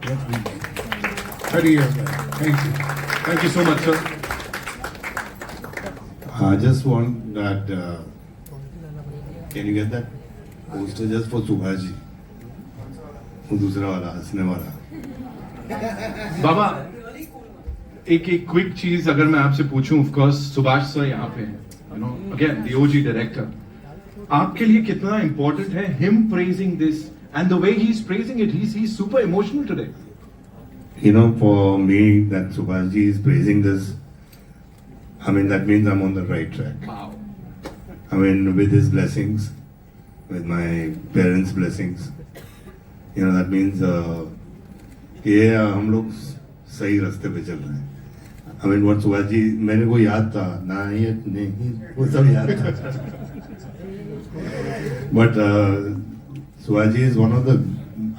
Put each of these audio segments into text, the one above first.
That's been 30 years back. Thank you. Thank you so much, sir. I just want that. Can you get that poster just for Subhash ji? वो दूसरा वाला हंसने वाला. बाबा एक quick चीज अगर मैं आपसे पूछूं, ऑफ कोर्स सुभाष सर यहाँ पे हैं, you know, again the OG director, आपके लिए कितना इंपॉर्टेंट है him praising this and the way he is praising it, he is super emotional today. You know, for me, that Subhash ji is praising this. I mean, that means I'm on the right track. Wow. I mean, with his blessings, with my parents' blessings, you know, that means ये हम लोग सही रास्ते पे चल रहे हैं. I mean, what Subhash ji, मेरे को याद था ना, ये नहीं, वो सब याद था. But Subhash ji is one of the,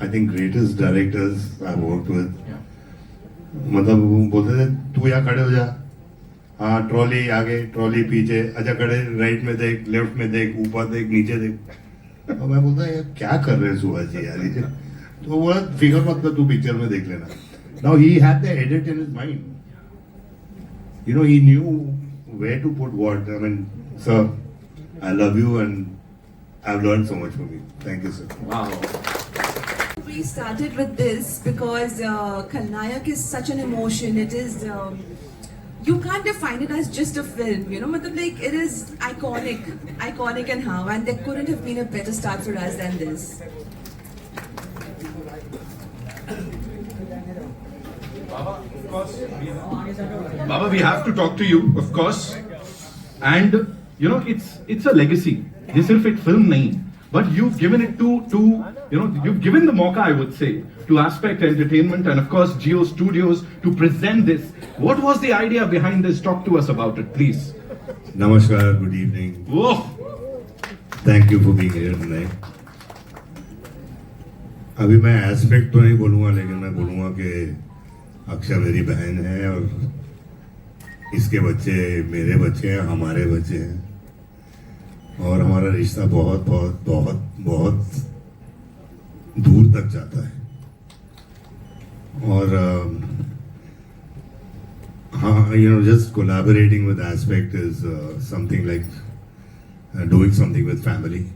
I think, greatest directors I've worked with. मतलब वो बोलते थे तू यहाँ खड़े हो जा, हाँ ट्रॉली आगे ट्रॉली पीछे, अच्छा खड़े राइट में देख, लेफ्ट में देख, ऊपर देख, नीचे देख. और मैं बोलता यार क्या कर रहे हैं सुभाष जी यार ये. तो वो फिगर मत कर, तू पिक्चर में देख लेना. Now he had the edit in his mind, you know, he knew where to put what. I mean sir, I love you and I have learned so much from you. Thank you sir. Wow. We started with this because Khalnayak is such an emotion. It is, you can't define it as just a film, you know, matlab, like it is iconic and how, and there couldn't have been a better start for us than this. Baba, we have to talk to you, of course, and you know, it's a legacy. ये सिर्फ एक film नहीं, but you've given it to you know, you've given the mauka, I would say, to Aspect Entertainment and of course Jio Studios to present this. What was the idea behind this? Talk to us about it, please. Namaskar, good evening. Whoa. Thank you for being here tonight. अभी मैं aspect तो नहीं बोलूँगा, लेकिन मैं बोलूँगा कि अक्षा मेरी बहन है और इसके बच्चे मेरे बच्चे हैं, हमारे बच्चे हैं, और हमारा रिश्ता बहुत बहुत बहुत बहुत दूर तक जाता है. और हाँ, you know, just collaborating with Aspect is something like doing something with family,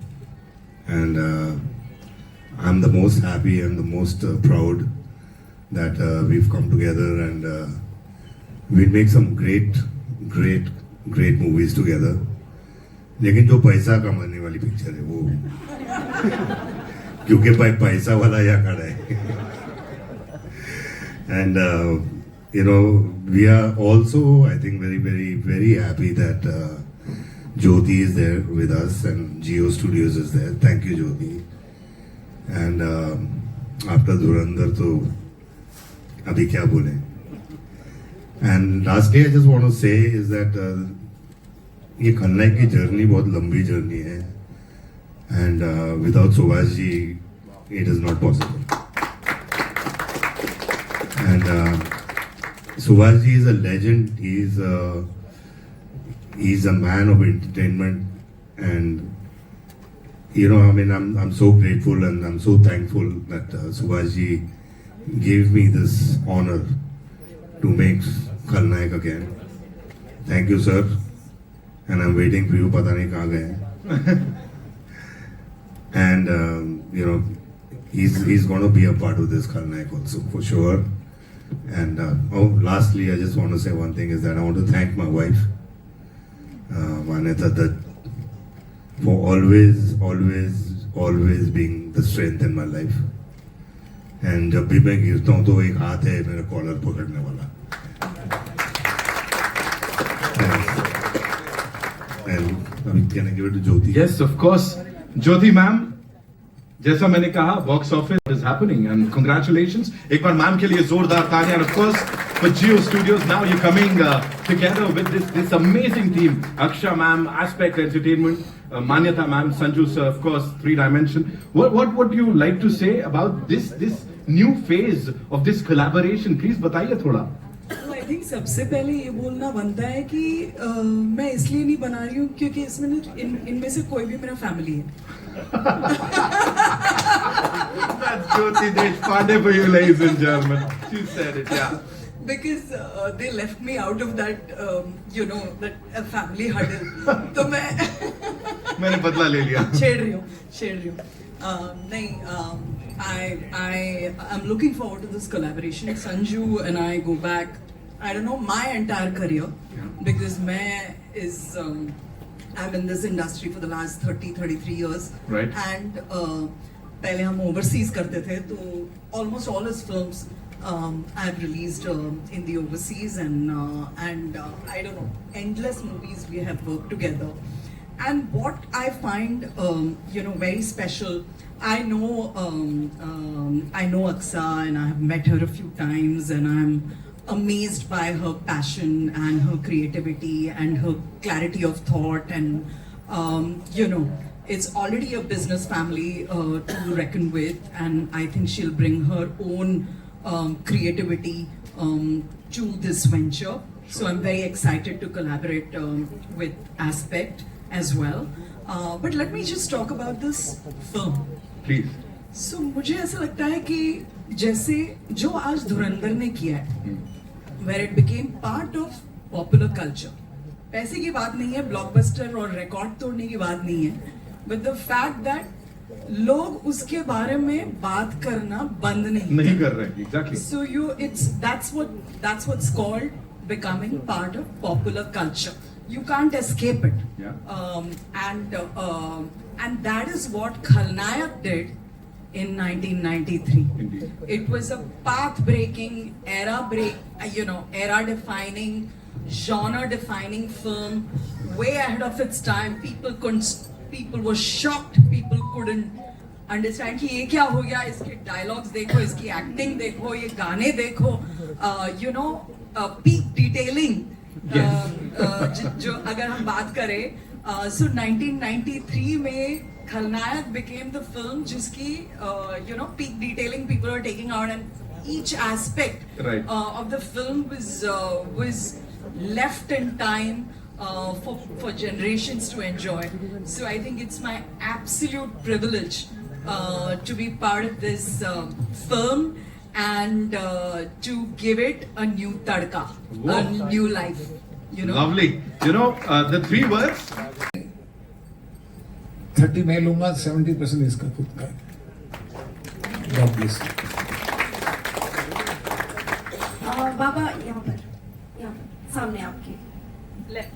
and I'm the most happy and the most proud that we've come together and we'll make some great movies together. लेकिन जो पैसा कमाने वाली picture है वो, क्योंकि पैसा वाला यहाँ खड़ा है. And you know, we are also, I think, very happy that Jyoti is there with us and Jio Studios is there. Thank you, Jyoti. And after Dhurandhar, तो अभी क्या बोले. And lastly, I just want to say is that ये खलनायक की journey बहुत लंबी journey है, and without Subhash ji it is not possible. And Subhash ji is a legend, he is a man of entertainment, and you know, I mean, I'm so grateful and I'm so thankful that Subhash ji gave me this honor to make Khalnayak again. Thank you, sir. And I'm waiting for you. पता नहीं कहाँ गए. And you know, he's going to be a part of this Khalnayak also for sure. And lastly, I just want to say one thing is that I want to thank my wife, Maneta Dutt, for always being the strength in my life. And जब भी मैं गिरता हूँ तो एक हाथ है मेरा कॉलर पकड़ने वाला. And can I give it to Jyoti? Yes, of course. Jyoti ma'am, जैसा मैंने कहा, box office is happening and congratulations. एक बार मैम के लिए जोरदार तालियां. And of course, for Jio Studios, now you're coming together with this amazing team. Aksha ma'am, Aspect Entertainment, Manyata ma'am, Sanju sir, of course, 3 Dimension. What would you like to say about this new phase of this collaboration? Please बताइए थोड़ा. I think सबसे पहले ये बोलना बनता है कि मैं इसलिए नहीं बना रही हूँ क्योंकि इसमें इनमें से कोई भी मेरा फैमिली है. That's Jyoti Deshpande for you, ladies and gentlemen. She said it, yeah. Because they left me out of that, that family huddle. तो मैं मैंने बदला ले लिया. छेड़ रही हूँ. नहीं, I'm looking forward to this collaboration. Sanju and I go back, I don't know, my entire career, because I'm in this industry for the last 33 years. Right. And पहले हम overseas करते थे, तो almost all his films I've released in the overseas, and I don't know, endless movies we have worked together. And what I find, very special, I know Aksa, and I have met her a few times, and I'm amazed by her passion and her creativity and her clarity of thought, and it's already a business family to reckon with, and I think she'll bring her own creativity to this venture. So I'm very excited to collaborate with Aspect as well. But let me just talk about this film. Please. So मुझे ऐसा लगता है कि जैसे जो आज धुरंधर ने किया है, where it became part of popular culture. पैसे की बात नहीं है, ब्लॉकबस्टर और रिकॉर्ड तोड़ने की बात नहीं है, but the fact that लोग उसके बारे में बात करना बंद नहीं कर रहे, exactly. So that's what's called becoming part of popular culture. You can't escape it. Yeah. And that is what Khalnayak did in 1993. Indeed. It was a path-breaking, era-defining, genre-defining film, way ahead of its time. People were shocked. People couldn't understand कि ये क्या हो गया. इसके dialogues देखो, इसकी acting देखो, ये गाने देखो. Peak detailing. जो अगर हम बात करें, so 1993 में Khalnayak became the film जिसकी peak detailing people are taking out, and each aspect Right. of the film was left in time for generations to enjoy. So I think it's my absolute privilege to be part of this film and to give it a new tadka, Whoa. a new life. Lovely. The three words. 30 मैं लूंगा, 70% इसका खुद का. God bless you. बाबा यहाँ पर सामने आपके left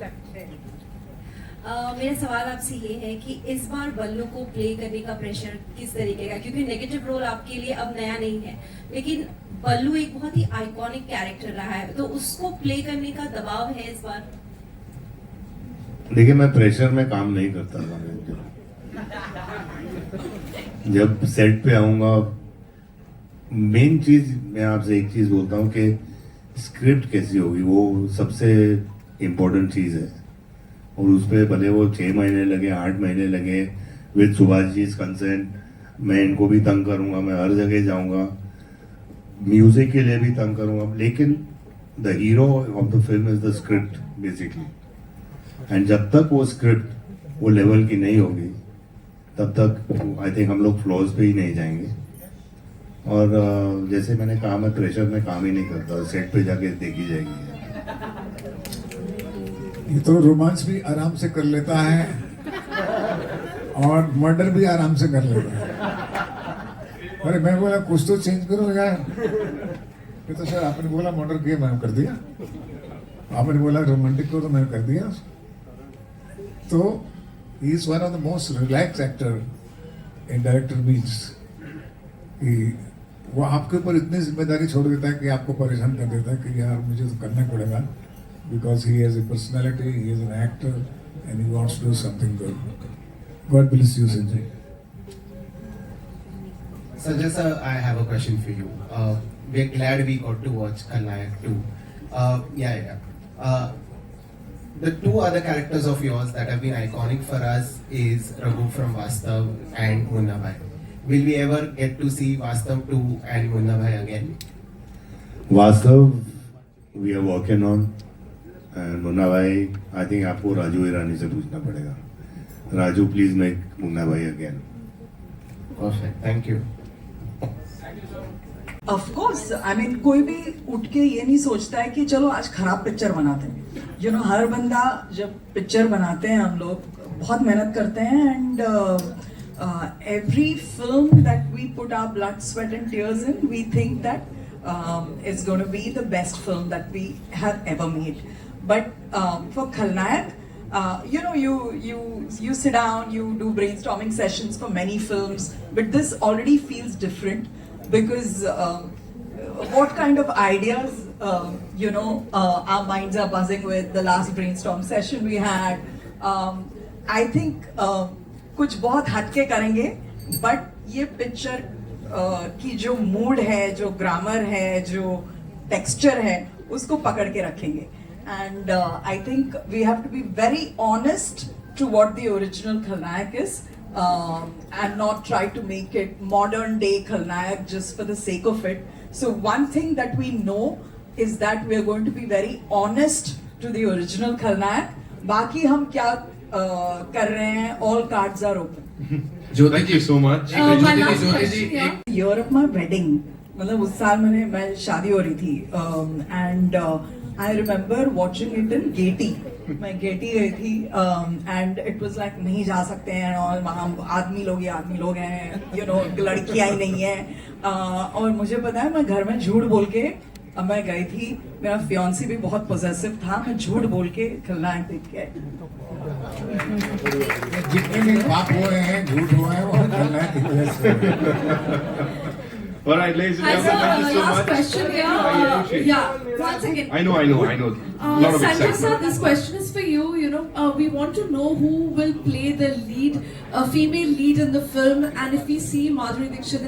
मेरा सवाल आपसे ये है कि इस बार बल्लू को प्ले करने का प्रेशर किस तरीके का, क्योंकि नेगेटिव रोल आपके लिए अब नया नहीं है, लेकिन बल्लू एक बहुत ही आइकॉनिक कैरेक्टर रहा है, तो उसको प्ले करने का दबाव है इस बार? देखिए, मैं प्रेशर में काम नहीं करता था. जब सेट पे आऊंगा, मेन चीज मैं आपसे एक चीज बोलता हूँ कि स्क्रिप्ट कैसी होगी, वो सबसे इम्पोर्टेंट चीज है. और उस पर भले वो 6 महीने लगे, 8 महीने लगे, विद सुभाष जी कंसेंट, मैं इनको भी तंग करूंगा, मैं हर जगह जाऊंगा, म्यूजिक के लिए भी तंग करूंगा, लेकिन the hero of the film is the script basically. And जब तक वो स्क्रिप्ट वो लेवल की नहीं होगी, तब तक आई थिंक हम लोग फ्लॉज पे ही नहीं जाएंगे. और जैसे मैंने कहा, मैं प्रेशर में काम ही नहीं करता, सेट पे जाके देखी जाएगी. ये तो रोमांस भी आराम से कर लेता है और मर्डर भी आराम से कर लेता है. अरे मैं बोला कुछ तो चेंज करो यार. ये तो सर आपने बोला मर्डर किया, मैंने कर दिया. आपने बोला रोमांटिक को, तो मैंने कर दिया. तो he is one of the most relax actor in director meets. वो आपके ऊपर इतनी जिम्मेदारी छोड़ देता है कि आपको परेशान कर देता है कि यार मुझे तो करना पड़ेगा, because he has a personality, he is an actor, and he wants to do something good. God bless you, Sanjay. Sanjay sir, I have a question for you. We're glad we got to watch Khalnayak 2. The two other characters of yours that have been iconic for us is Raghu from Vastav and Munna Bhai. Will we ever get to see Vastav 2 and Munna Bhai again? वास्तव we are working on. And Munna भाई, I think आपको राजू ईरानी से पूछना पड़ेगा. Raju, please make Munna भाई again. Perfect. Thank you. Of course I mean कोई भी उठ के ये नहीं सोचता है कि चलो आज खराब पिक्चर बनाते हैं. यू नो हर बंदा जब पिक्चर बनाते हैं हम लोग बहुत मेहनत करते हैं and every film that we put our blood, sweat and tears in, we think that is going to be the best film that we have ever made. But for Khalnayak, you know, you sit down, you do brainstorming sessions for many films, but this already feels different because what kind of ideas, you know, our minds are buzzing with. The last brainstorm session we had, I think कुछ बहुत हटके करेंगे, but ये picture की जो mood है, जो grammar है, जो टेक्सचर है, उसको पकड़ के रखेंगे. And I think we have to be very honest to what the original Khalnayak is and not try to make it modern day Khalnayak just for the sake of it. So one thing that we know is that we are going to be very honest to the original Khalnayak. बाकी हम क्या कर रहे हैं, all cards are open. Thank you so much. My last question, yeah. Year of my wedding, मतलब उस साल मैं शादी हो रही थी and I remember watching it in Gaiety. मैं गेटी गई थी एंड इट वाज लाइक नहीं जा सकते हैं और वहाँ आदमी लोग हैं, यू नो, लड़कियां ही नहीं है. और मुझे पता है मैं घर में झूठ बोल के मैं गई थी. मेरा फियांसी भी बहुत पोजेसिव था. मैं झूठ बोल के खलनायक देख के आई. जितने भी पाप हुए हैं, झूठ हुआ है, वो खलनायक की वजह से. All right, ladies and gentlemen, thank you so last much. question, I yeah. appreciate it. Yeah, one second. I know. A lot of Sanjay sir, excitement. this question is for you. You know, we want to know who will play the lead, female lead in the film, and if we see Madhuri Dixit